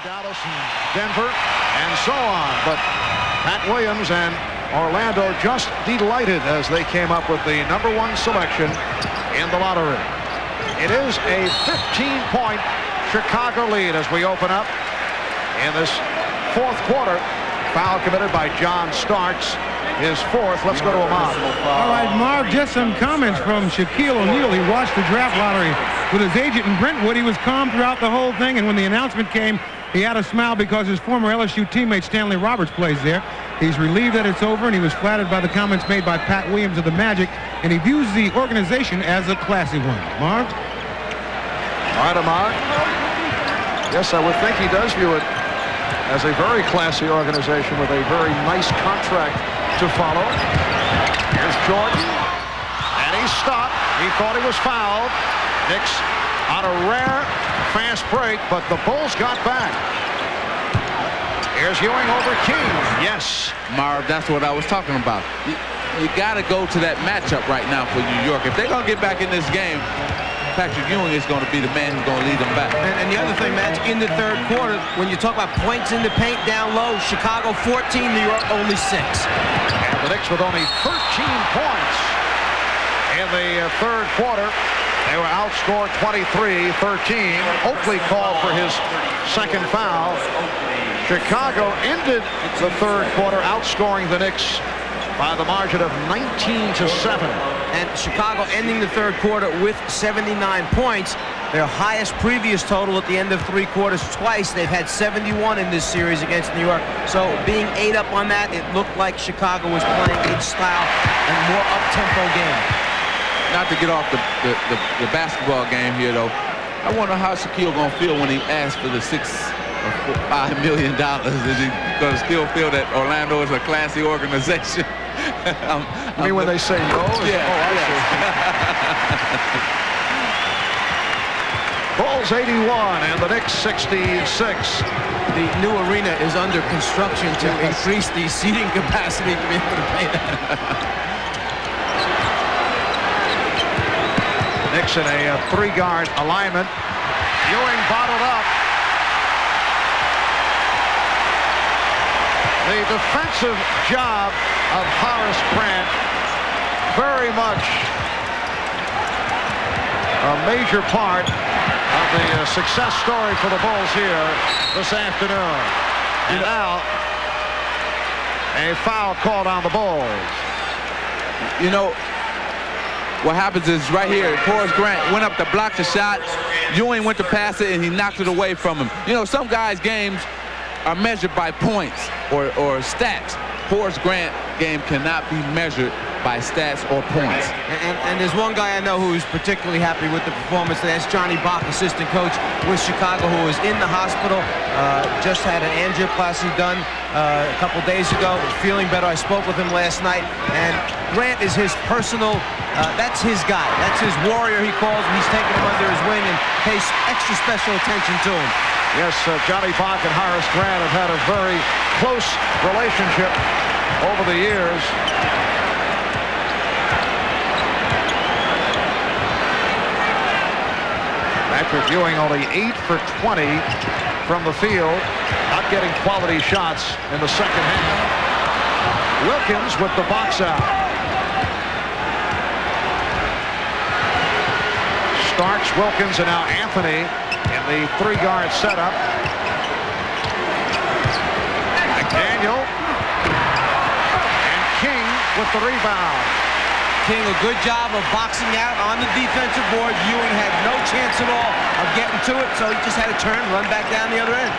Dallas and Denver and so on. But Pat Williams and Orlando just delighted as they came up with the #1 selection in the lottery. It is a 15-point Chicago lead as we open up in this fourth quarter. Foul committed by John Starks, his fourth. Let's go to Ahmad. All right, Marv, just some comments from Shaquille O'Neal. He watched the draft lottery with his agent in Brentwood. He was calm throughout the whole thing, and when the announcement came, he had a smile because his former LSU teammate Stanley Roberts plays there. He's relieved that it's over, and he was flattered by the comments made by Pat Williams of the Magic, and he views the organization as a classy one. Marv? All right, Ahmad. Yes, I would think he does view it as a very classy organization with a very nice contract to follow. Here's Jordan, and he stopped. He thought he was fouled. Knicks on a rare fast break, but the Bulls got back. Here's Ewing over King. Yes. Marv, that's what I was talking about. You got to go to that matchup right now for New York. If they're going to get back in this game, Patrick Ewing is going to be the man who's going to lead them back. And the other thing, Magic, in the third quarter, when you talk about points in the paint down low, Chicago 14, New York only 6. And the Knicks with only 13 points in the third quarter. They were outscored 23-13. Oakley called for his second foul. Chicago ended the third quarter outscoring the Knicks by the margin of 19-7. And Chicago ending the third quarter with 79 points, their highest previous total at the end of three quarters twice. They've had 71 in this series against New York. So being 8 up on that, it looked like Chicago was playing in style and more up-tempo game. Not to get off the basketball game here, though, I wonder how Shaquille going to feel when he asked for the $6 or $5 million. Is he going to still feel that Orlando is a classy organization? I mean, when they say no? Yeah. Oh, I see. Bulls 81 and the Knicks 66. The new arena is under construction to increase the seating capacity to be able to pay that. Knicks in a three-guard alignment. Ewing bottled up. The defensive job of Horace Grant, very much a major part of the success story for the Bulls here this afternoon. And now a foul called on the Bulls. You know, what happens is right here, Horace Grant went up to block the shot. Ewing went to pass it, and he knocked it away from him. You know, some guys' games are measured by points or stats. Horace Grant game cannot be measured by stats or points. And there's one guy I know who's particularly happy with the performance. That's Johnny Bach, assistant coach with Chicago, who is in the hospital. Just had an angioplasty done a couple days ago. Feeling better. I spoke with him last night. And Grant is his personal, that's his guy. That's his warrior, he calls him. He's taking him under his wing and pays extra special attention to him. Yes, Johnny Bach and Horace Grant have had a very close relationship over the years. Patrick Ewing only 8 for 20 from the field, not getting quality shots in the second half. Wilkins with the box out. Starks, Wilkins, and now Anthony in the three-guard setup. McDaniel and King with the rebound. King, a good job of boxing out on the defensive board. Ewing had no chance at all of getting to it, so he just had to turn, run back down the other end.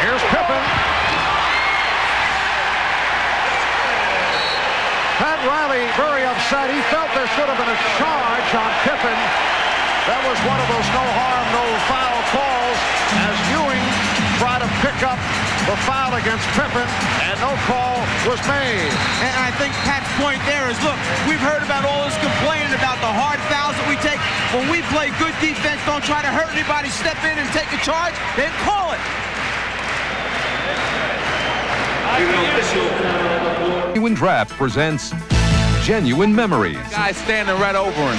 Here's Pippen. Pat Riley very upset. He felt there should have been a charge on Pippen. That was one of those no harm, no foul calls as Ewing tried to pick up the foul against Pippen, and no call was made. And I think Pat's point there is, look, we've heard about all this complaining about the hard fouls that we take. When we play good defense, don't try to hurt anybody, step in and take a charge, then call it. Draft presents genuine memories. Guys standing right over him.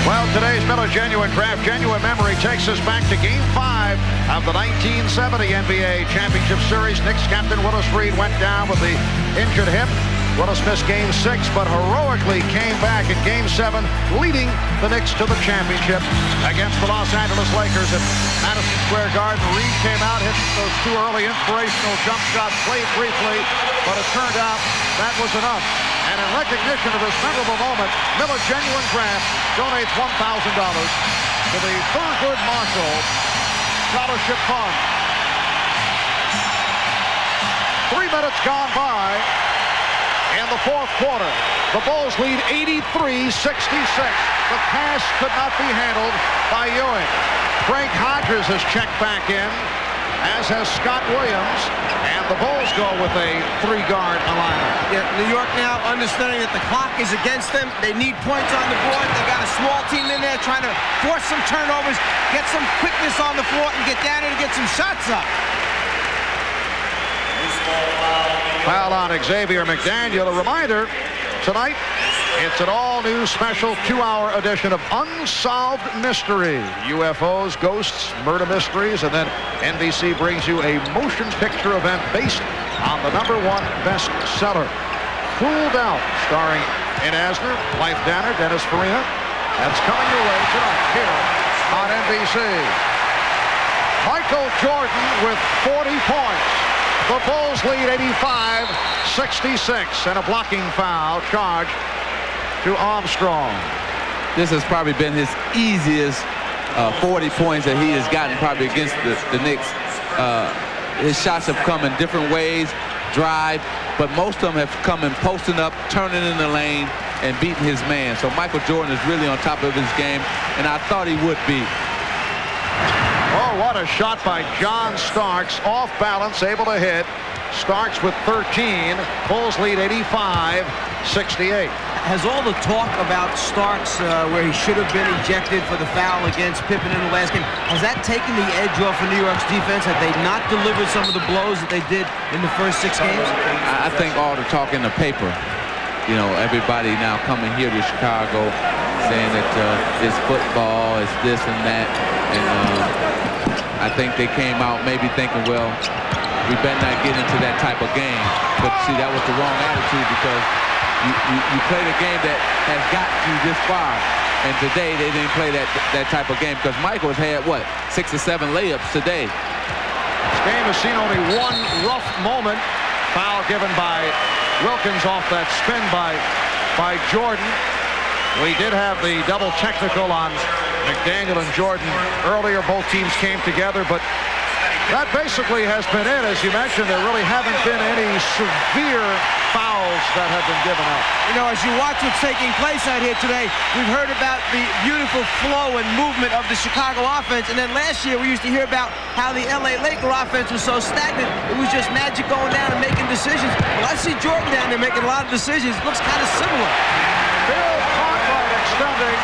Well, today's Miller Genuine Draft Genuine Memory takes us back to Game 5 of the 1970 NBA Championship Series. Knicks captain Willis Reed went down with the injured hip. Willis missed Game 6, but heroically came back in Game 7, leading the Knicks to the championship against the Los Angeles Lakers at Madison Square Garden. Reed came out, hit those 2 early inspirational jump shots, played briefly, but it turned out that was enough. And in recognition of this memorable moment, Miller Genuine Draft donates $1,000 to the Thurgood Marshall Scholarship Fund. 3 minutes gone by in the 4th quarter. The Bulls lead 83-66. The pass could not be handled by Ewing. Frank Hodges has checked back in, as has Scott Williams, and the Bulls go with a 3-guard alignment. Yeah, New York now understanding that the clock is against them. They need points on the board. They got a small team in there trying to force some turnovers, get some quickness on the floor, and get down here to get some shots up. Foul on Xavier McDaniel. A reminder, tonight, it's an all-new special 2-hour edition of Unsolved Mystery. UFOs, ghosts, murder mysteries, and then NBC brings you a motion picture event based on the #1 bestseller, Cooled Out, starring Ed Asner, Blythe Danner, Dennis Farina. That's coming your way tonight here on NBC. Michael Jordan with 40 points. The Bulls lead 85-66, and a blocking foul charge to Armstrong. This has probably been his easiest 40 points that he has gotten probably against the Knicks. His shots have come in different ways, drive, but most of them have come in posting up, turning in the lane, and beating his man. So Michael Jordan is really on top of his game, and I thought he would be. Oh, what a shot by John Starks. Off balance, able to hit. Starks with 13. Bulls lead 85-68. Has all the talk about Starks, where he should have been ejected for the foul against Pippen in the last game, has that taken the edge off of New York's defense? Have they not delivered some of the blows that they did in the first 6 games? I think all the talk in the paper, you know, everybody now coming here to Chicago saying that it's football, it's this and that. And I think they came out maybe thinking, well, we better not get into that type of game. But see, that was the wrong attitude, because you played a game that has got you this far. And today they didn't play that type of game, because Michael has had, what, 6 or 7 layups today. This game has seen only one rough moment. Foul given by Wilkins off that spin by Jordan. We did have the double technical on McDaniel and Jordan earlier. Both teams came together, but that basically has been it. As you mentioned, there really haven't been any severe fouls that have been given up. You know, as you watch what's taking place out here today, we've heard about the beautiful flow and movement of the Chicago offense, and then last year we used to hear about how the LA Laker offense was so stagnant. It was just Magic going down and making decisions. Well, I see Jordan down there making a lot of decisions. It looks kind of similar. Bill Cartwright extending